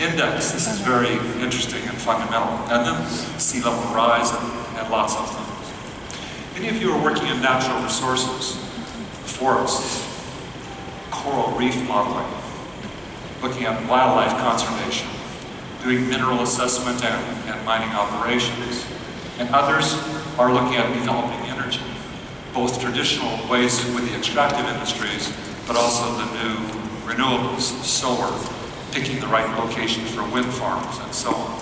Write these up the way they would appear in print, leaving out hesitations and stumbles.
index. This is very interesting and fundamental. And then sea level rise and lots of things. Any of you are working in natural resources, forests, coral reef modeling, looking at wildlife conservation, doing mineral assessment and mining operations. And others are looking at developing energy, both traditional ways with the extractive industries, but also the new renewables, solar, picking the right location for wind farms, and so on.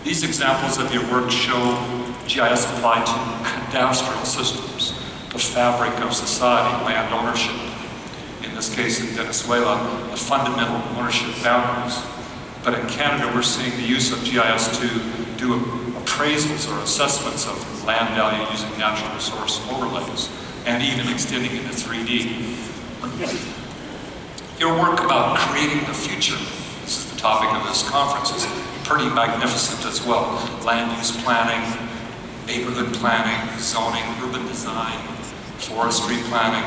These examples of your work show GIS applied to cadastral systems, the fabric of society, land ownership. In this case, in Venezuela, the fundamental ownership boundaries. But in Canada, we're seeing the use of GIS to do appraisals or assessments of land value using natural resource overlays, and even extending into 3D. Your work about creating the future, this is the topic of this conference, is pretty magnificent as well. Land use planning, neighborhood planning, zoning, urban design, forestry planning,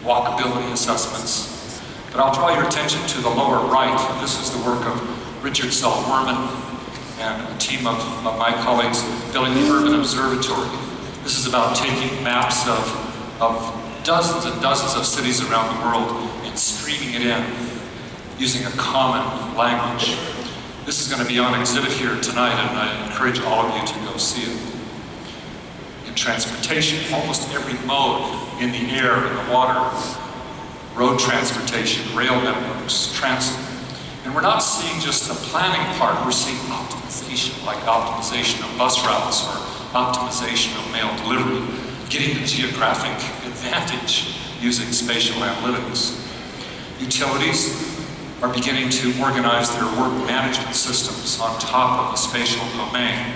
walkability assessments. But I'll draw your attention to the lower right. This is the work of Richard Zell-Werman and a team of my colleagues building the Urban Observatory. This is about taking maps of dozens and dozens of cities around the world and streaming it in using a common language. This is going to be on exhibit here tonight, and I encourage all of you to go see it. In transportation, almost every mode in the air, in the water, road transportation, rail networks, transit. And we're not seeing just the planning part, we're seeing optimization, like optimization of bus routes or optimization of mail delivery, getting the geographic advantage using spatial analytics. Utilities are beginning to organize their work management systems on top of the spatial domain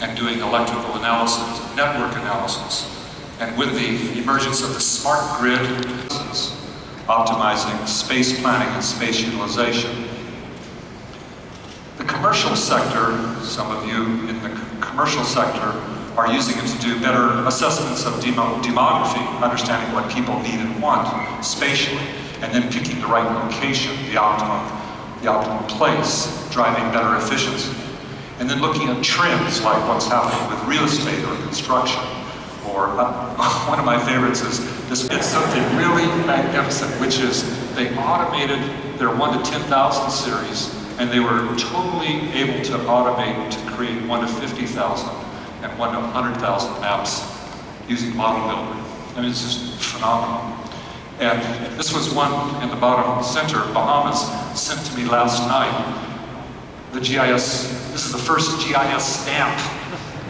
and doing electrical analysis, network analysis. And with the emergence of the smart grid, optimizing space planning and space utilization. The commercial sector, some of you in the commercial sector are using it to do better assessments of demography, understanding what people need and want spatially, and then picking the right location, the optimum place, driving better efficiency. And then looking at trends like what's happening with real estate or construction. Or one of my favorites is this. It's something really magnificent, which is they automated their 1 to 10,000 series, and they were totally able to automate to create 1 to 50,000 and 1 to 100,000 maps using Model Builder. I mean, it's just phenomenal. And this was one in the bottom center, Bahamas, sent to me last night. The GIS, this is the first GIS stamp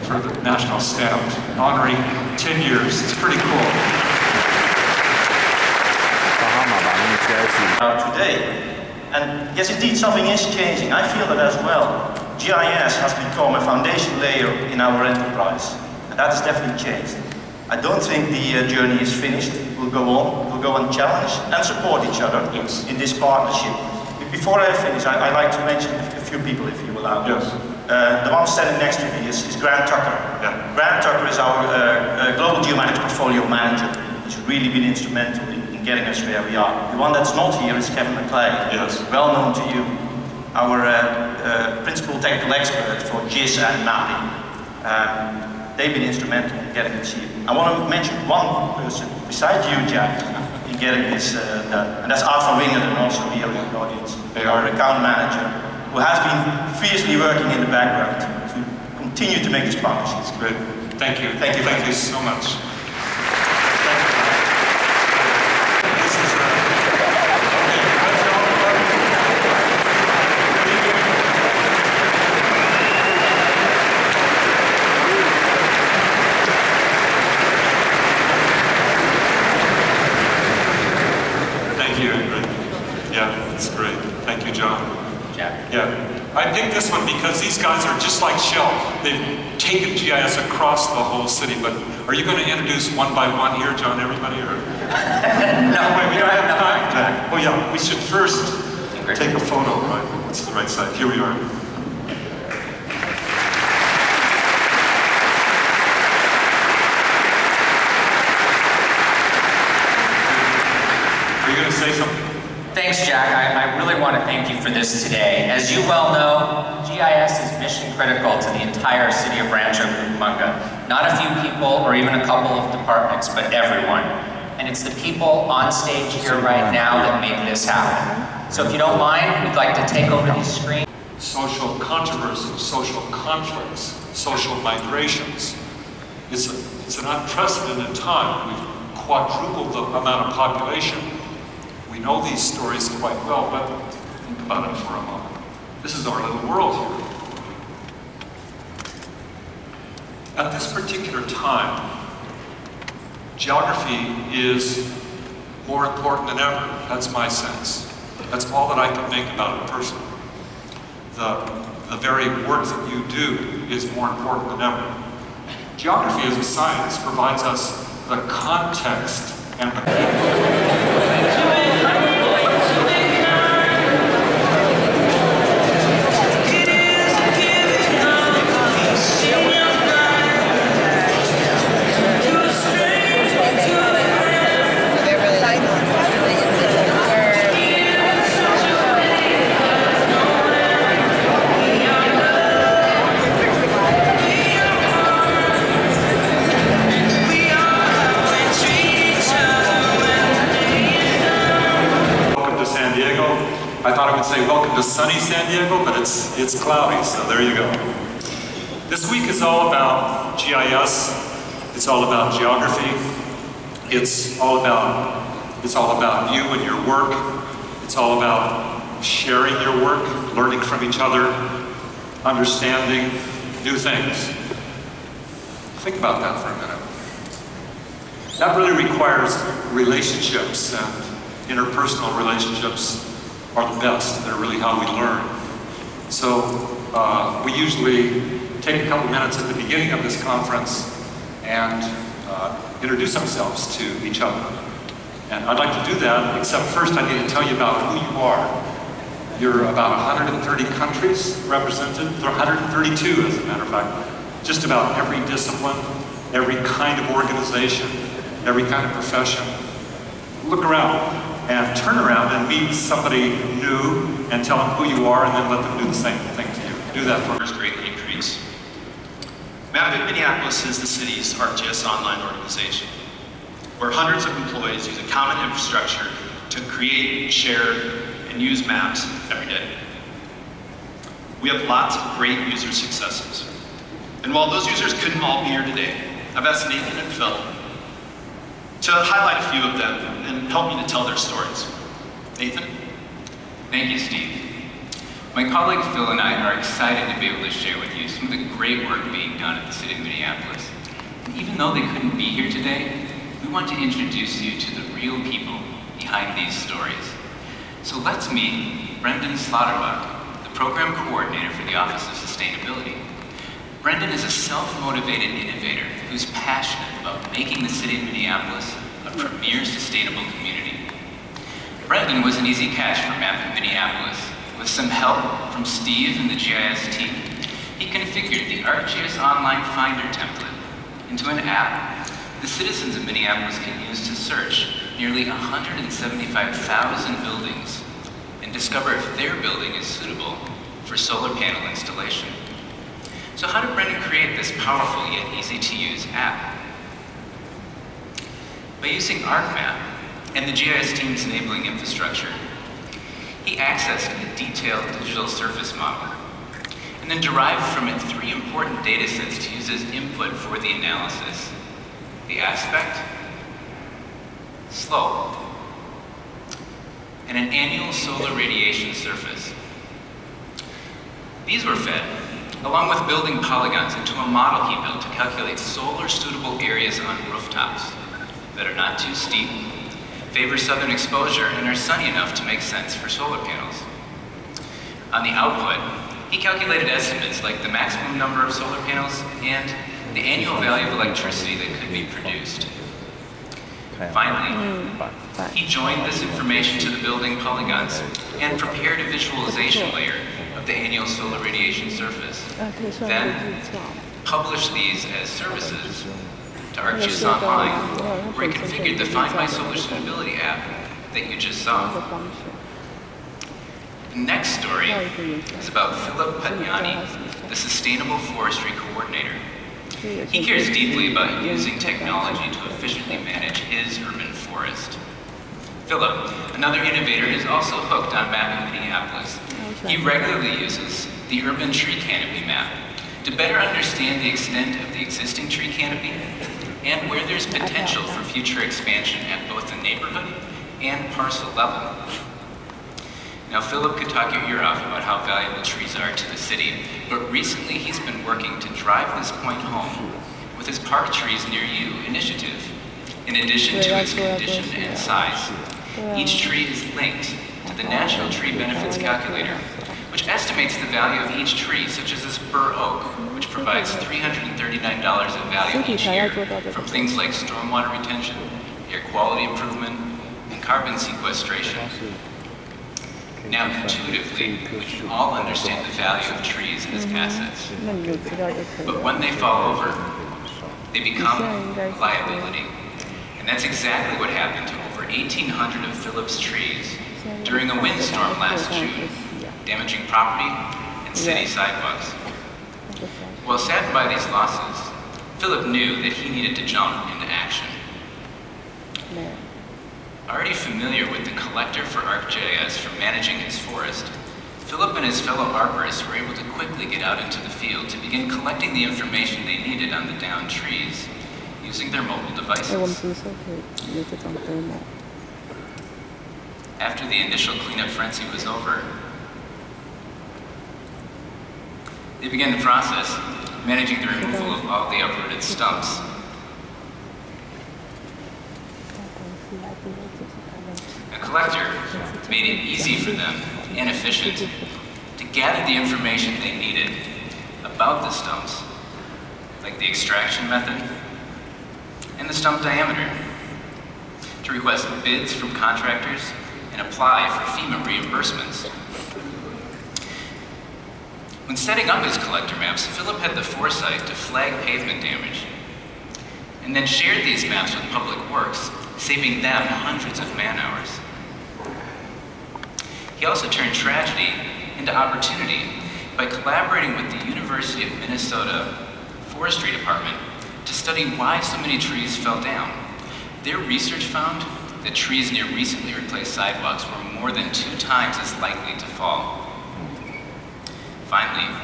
for the national stamp, honoring 10 years. It's pretty cool. Today, and yes, indeed, something is changing. I feel that as well. GIS has become a foundation layer in our enterprise, and that has definitely changed. I don't think the journey is finished. We'll go on. We'll go and challenge and support each other in this partnership. Before I finish, I'd like to mention a few people, if you allow me. Yes. The one standing next to me is Grant Tucker. Yeah. Grant Tucker is our Global Geomatics Portfolio Manager. He's really been instrumental in getting us where we are. The one that's not here is Kevin McClay. Yes. Well known to you. Our Principal Technical Expert for GIS and mapping. They've been instrumental in getting this here. I want to mention one person besides you, Jack, in getting this done. And that's Arthur Winger, and also here in the audience. They are our account manager, who has been fiercely working in the background to continue to make this partnership. It's great. Thank you. Thank you. Thank you so much. That's great. Thank you, John. Jack. Yeah. I picked this one because these guys are just like Shell. They've taken GIS across the whole city, but are you going to introduce one by one here, John, everybody? Or? No, wait, we don't have time, Jack. Oh yeah, we should first take a photo, right? What's the right side? Here we are. Thanks, Jack. I really really want to thank you for this today. As you well know, GIS is mission critical to the entire city of Rancho Cucamonga. Not a few people or even a couple of departments, but everyone. And it's the people on stage here right now that make this happen. So if you don't mind, we'd like to take over the screen. Social controversies, social conflicts, social migrations. It's an unprecedented time. We've quadrupled the amount of population. We know these stories quite well, but think about it for a moment. This is our little world here. At this particular time, geography is more important than ever. That's my sense. That's all that I can make about it personally. The very work that you do is more important than ever. Geography as a science provides us the context and the I thought I would say welcome to sunny San Diego, but it's cloudy, so there you go. This week is all about GIS. It's all about geography. It's all about you and your work. It's all about sharing your work, learning from each other, understanding new things. Think about that for a minute. That really requires relationships, and interpersonal relationships are the best. They're really how we learn. So we usually take a couple minutes at the beginning of this conference and introduce ourselves to each other. And I'd like to do that, except first I need to tell you about who you are. You're about 130 countries represented. There are 132, as a matter of fact. Just about every discipline, every kind of organization, every kind of profession. Look around. And turn around and meet somebody new and tell them who you are, and then let them do the same thing to you. Do that for us. Great increase. Map Minneapolis is the city's ArcGIS online organization, where hundreds of employees use a common infrastructure to create, share, and use maps every day. We have lots of great user successes. And while those users couldn't all be here today, I've asked Nathan and Phil to highlight a few of them and help me to tell their stories. Nathan? Thank you, Steve. My colleague Phil and I are excited to be able to share with you some of the great work being done at the City of Minneapolis. And even though they couldn't be here today, we want to introduce you to the real people behind these stories. So let's meet Brendan Slaughterbuck, the Program Coordinator for the Office of Sustainability. Brendan is a self-motivated innovator who's passionate about making the city of Minneapolis a premier sustainable community. Brendan was an easy catch for Map Minneapolis. With some help from Steve and the GIS team, he configured the ArcGIS Online Finder template into an app the citizens of Minneapolis can use to search nearly 175,000 buildings and discover if their building is suitable for solar panel installation. So how did Brendan create this powerful yet easy-to-use app? By using ArcMap and the GIS team's enabling infrastructure, he accessed a detailed digital surface model and then derived from it 3 important data sets to use as input for the analysis: the aspect, slope, and an annual solar radiation surface. These were fed, along with building polygons, into a model he built to calculate solar-suitable areas on rooftops that are not too steep, favor southern exposure, and are sunny enough to make sense for solar panels. On the output, he calculated estimates like the maximum number of solar panels and the annual value of electricity that could be produced. Finally, he joined this information to the building polygons and prepared a visualization layer of the annual solar radiation surface. Then, published these as services to ArcGIS Online, where he configured the Find My Solar Suitability app that you just saw. The next story is about Philip Patniani, the Sustainable Forestry Coordinator. He cares deeply about using technology to efficiently manage his urban forest. Philip, another innovator, is also hooked on mapping Minneapolis. He regularly uses the urban tree canopy map to better understand the extent of the existing tree canopy and where there's potential for future expansion at both the neighborhood and parcel level. Now, Philip could talk your ear off about how valuable trees are to the city, but recently he's been working to drive this point home with his Park Trees Near You initiative. In addition to its condition and size, each tree is linked to the National Tree Benefits Calculator, which estimates the value of each tree, such as this bur oak, which provides $339 of value each year from things like stormwater retention, air quality improvement, and carbon sequestration. Now, intuitively, we can all understand the value of trees as assets. But when they fall over, they become a liability. And that's exactly what happened to over 1,800 of Philip's trees during a windstorm last June, damaging property and city sidewalks. While saddened by these losses, Philip knew that he needed to jump into action. Already familiar with the collector for ArcGIS for managing his forest, Philip and his fellow arborists were able to quickly get out into the field to begin collecting the information they needed on the downed trees using their mobile devices. After the initial cleanup frenzy was over, they began the process, managing the removal of all the uprooted stumps. A collector made it easy for them and efficient to gather the information they needed about the stumps, like the extraction method and the stump diameter, to request bids from contractors and apply for FEMA reimbursements. When setting up his collector maps, Philip had the foresight to flag pavement damage and then shared these maps with Public Works, saving them hundreds of man-hours. He also turned tragedy into opportunity by collaborating with the University of Minnesota Forestry Department to study why so many trees fell down. Their research found that trees near recently replaced sidewalks were more than 2 times as likely to fall. Finally,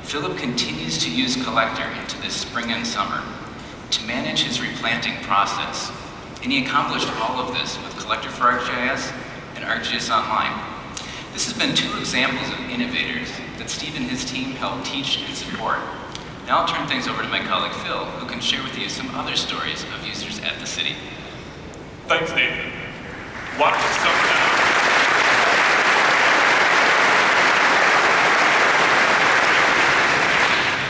Philip continues to use Collector into this spring and summer to manage his replanting process, and he accomplished all of this with Collector for ArcGIS and ArcGIS Online. This has been 2 examples of innovators that Steve and his team helped teach and support. Now I'll turn things over to my colleague Phil, who can share with you some other stories of users at the city. Thanks, Nathan. Why don't you suffer now?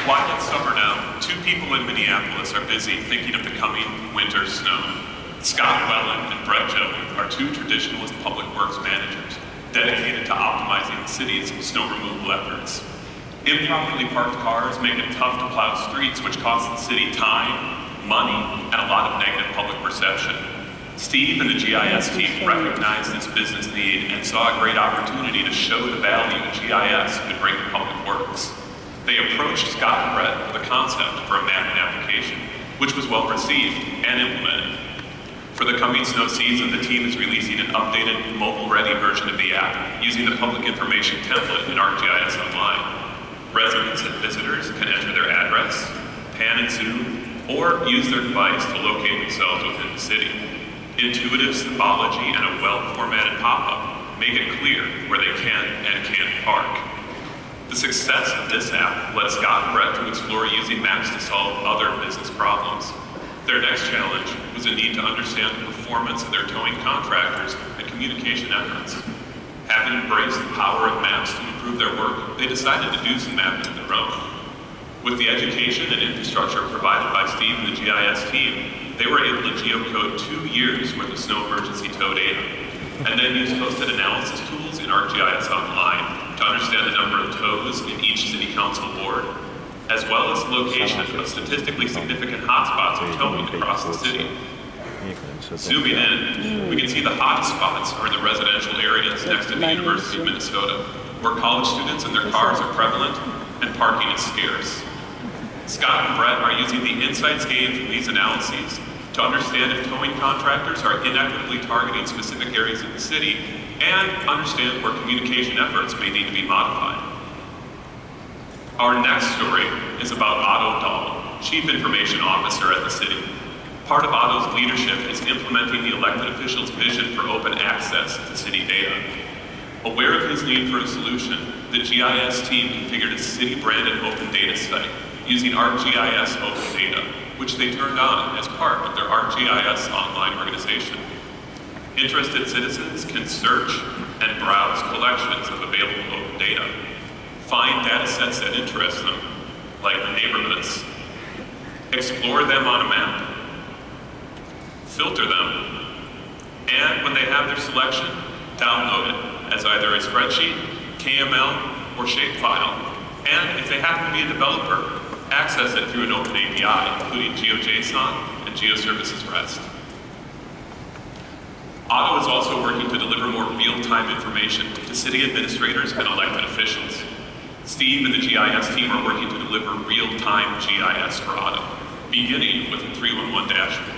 Why not summer now? 2 people in Minneapolis are busy thinking of the coming winter snow. Scott Welland and Brett Joe are 2 traditionalist public works managers dedicated to optimizing the city's snow removal efforts. Improperly parked cars make it tough to plow streets, which costs the city time, money, and a lot of negative public perception. Steve and the GIS team recognized this business need and saw a great opportunity to show the value GIS could bring to public works. They approached Scott and Brett with a concept for a mapping application, which was well received and implemented. For the coming snow season, the team is releasing an updated, mobile-ready version of the app using the public information template in ArcGIS Online. Residents and visitors can enter their address, pan and zoom, or use their device to locate themselves within the city. Intuitive symbology and a well-formatted pop-up make it clear where they can and can't park. The success of this app led Scott and Brett to explore using maps to solve other business problems. Their next challenge was a need to understand the performance of their towing contractors and communication efforts. Having embraced the power of maps to improve their work, they decided to do some mapping of their own. With the education and infrastructure provided by Steve and the GIS team, they were able to geocode 2 years worth of snow emergency tow data, and then use hosted analysis tools in ArcGIS Online to understand the number of tows in each city council board, as well as the location of statistically significant hotspots of towing across the city. Zooming in, we can see the hottest spots are in the residential areas next to the University of Minnesota, where college students and their cars are prevalent and parking is scarce. Scott and Brett are using the insights gained from these analyses to understand if towing contractors are inequitably targeting specific areas of the city and understand where communication efforts may need to be modified. Our next story is about Otto Dahl, Chief Information Officer at the city. Part of Otto's leadership is implementing the elected officials' vision for open access to city data. Aware of his need for a solution, the GIS team configured a city-branded open data site using ArcGIS Open Data, which they turned on as part of their ArcGIS online organization. Interested citizens can search and browse collections of available open data, find data sets that interest them, like neighborhoods, explore them on a map, filter them, and when they have their selection, download it as either a spreadsheet, KML, or shapefile. And if they happen to be a developer, access it through an open API, including GeoJSON and GeoServices REST. Otto is also working to deliver more real-time information to city administrators and elected officials. Steve and the GIS team are working to deliver real-time GIS for Otto, beginning with a 311 dashboard.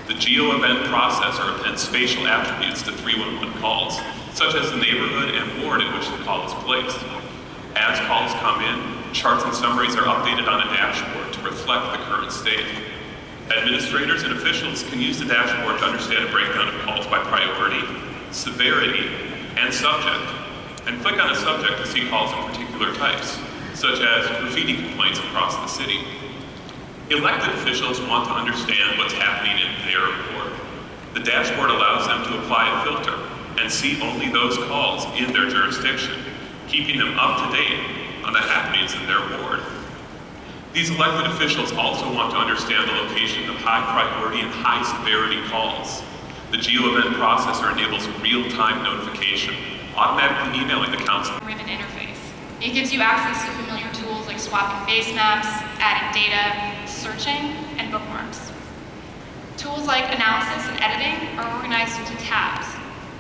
The geo event processor appends spatial attributes to 311 calls, such as the neighborhood and ward in which the call is placed. As calls come in, charts and summaries are updated on a dashboard to reflect the current state. Administrators and officials can use the dashboard to understand a breakdown of calls by priority, severity, and subject, and click on a subject to see calls of particular types, such as graffiti complaints across the city. Elected officials want to understand what's happening in their ward. The dashboard allows them to apply a filter and see only those calls in their jurisdiction, keeping them up to date on the happenings in their ward. These elected officials also want to understand the location of high priority and high severity calls. The geo event processor enables real-time notification, automatically emailing the council. Ribbon interface. It gives you access to familiar tools like swapping base maps, adding data, searching, and bookmarks. Tools like analysis and editing are organized into tabs,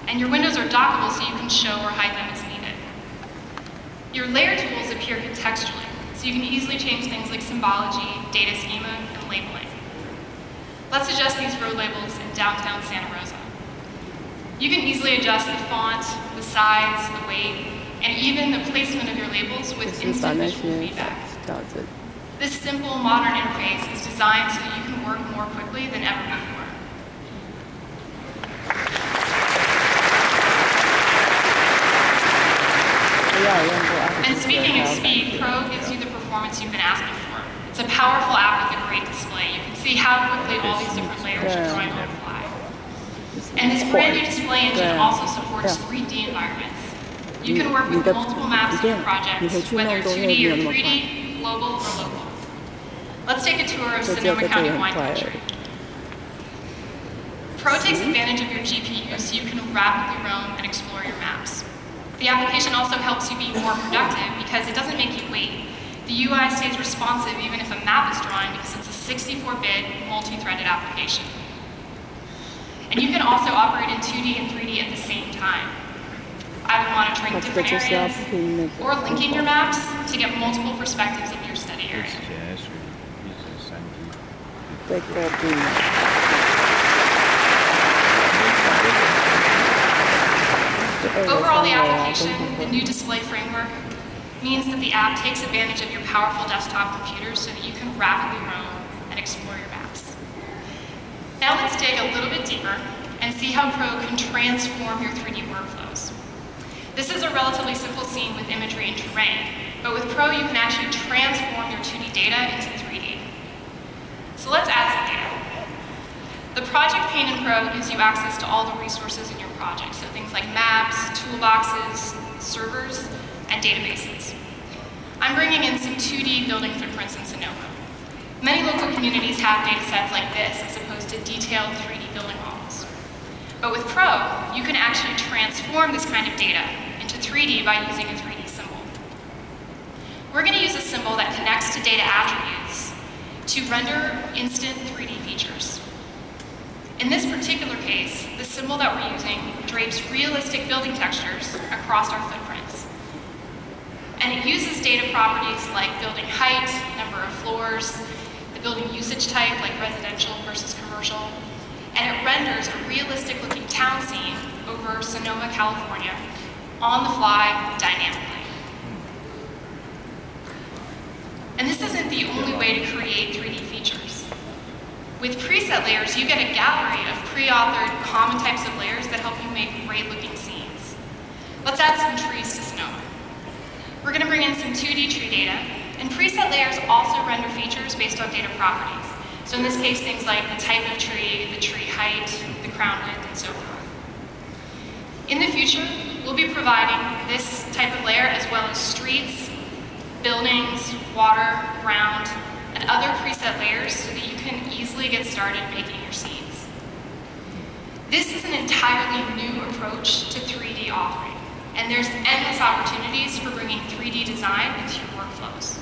and your windows are dockable so you can show or hide them as needed. Your layer tools appear contextually, so you can easily change things like symbology, data schema, and labeling. Let's adjust these road labels in downtown Santa Rosa. You can easily adjust the font, the size, the weight, and even the placement of your labels with instant visual feedback. This simple, modern interface is designed so that you can work more quickly than ever before. And speaking of speed, Pro gives you the performance you've been asking for. It's a powerful app with a great display. You can see how quickly all these different layers are drawing on the fly. And this brand new display engine also supports 3D environments. You can work with multiple maps in your projects, whether 2D or 3D, global or local. Let's take a tour of Sonoma County wine country. Pro takes advantage of your GPU so you can rapidly roam and explore your maps. The application also helps you be more productive because it doesn't make you wait. The UI stays responsive even if a map is drawing because it's a 64-bit multi-threaded application. And you can also operate in 2D and 3D at the same time, either monitoring different areas or linking your maps to get multiple perspectives of your study area. Overall, the application, the new display framework, means that the app takes advantage of your powerful desktop computer so that you can rapidly roam and explore your maps. Now let's dig a little bit deeper and see how Pro can transform your 3D workflows. This is a relatively simple scene with imagery and terrain, but with Pro you can actually transform your 2D data into 3D. So let's add some data. The project pane in Pro gives you access to all the resources in your project, so things like maps, toolboxes, servers, and databases. I'm bringing in some 2D building footprints in Sonoma. Many local communities have data sets like this as opposed to detailed 3D building models. But with Pro, you can actually transform this kind of data into 3D by using a 3D symbol. We're going to use a symbol that connects to data attributes to render instant 3D features. In this particular case, the symbol that we're using drapes realistic building textures across our footprints. And it uses data properties like building height, number of floors, the building usage type like residential versus commercial, and it renders a realistic looking town scene over Sonoma, California, on the fly, dynamically. And this isn't the only way to create 3D features. With preset layers, you get a gallery of pre-authored common types of layers that help you make great looking scenes. Let's add some trees to Sonoma. We're going to bring in some 2D tree data, and preset layers also render features based on data properties. So in this case, things like the type of tree, the tree height, the crown width, and so forth. In the future, we'll be providing this type of layer as well as streets, buildings, water, ground, and other preset layers so that you can easily get started making your scenes. This is an entirely new approach to 3D authoring, and there's endless opportunities for bringing 3D design into your workflows.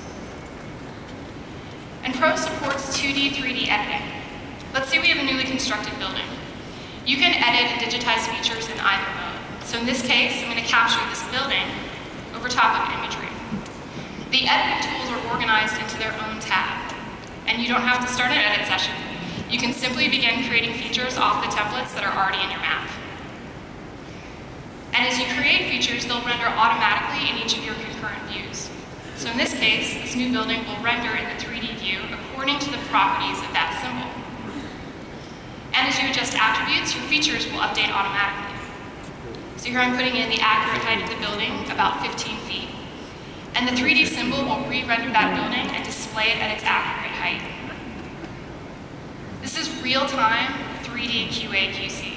And Pro supports 2D, 3D editing. Let's say we have a newly constructed building. You can edit and digitize features in either mode. So in this case, I'm going to capture this building over top of imagery. The editing tools are organized into their own tab, and you don't have to start an edit session. You can simply begin creating features off the templates that are already in your map. And as you create features, they'll render automatically in each of your concurrent views. So in this case, this new building will render in the 3D view according to the properties of that symbol. And as you adjust attributes, your features will update automatically. So here I'm putting in the accurate height of the building, about 15 feet. And the 3D symbol will re-render that building and display it at its accurate height. This is real-time 3D QA/QC.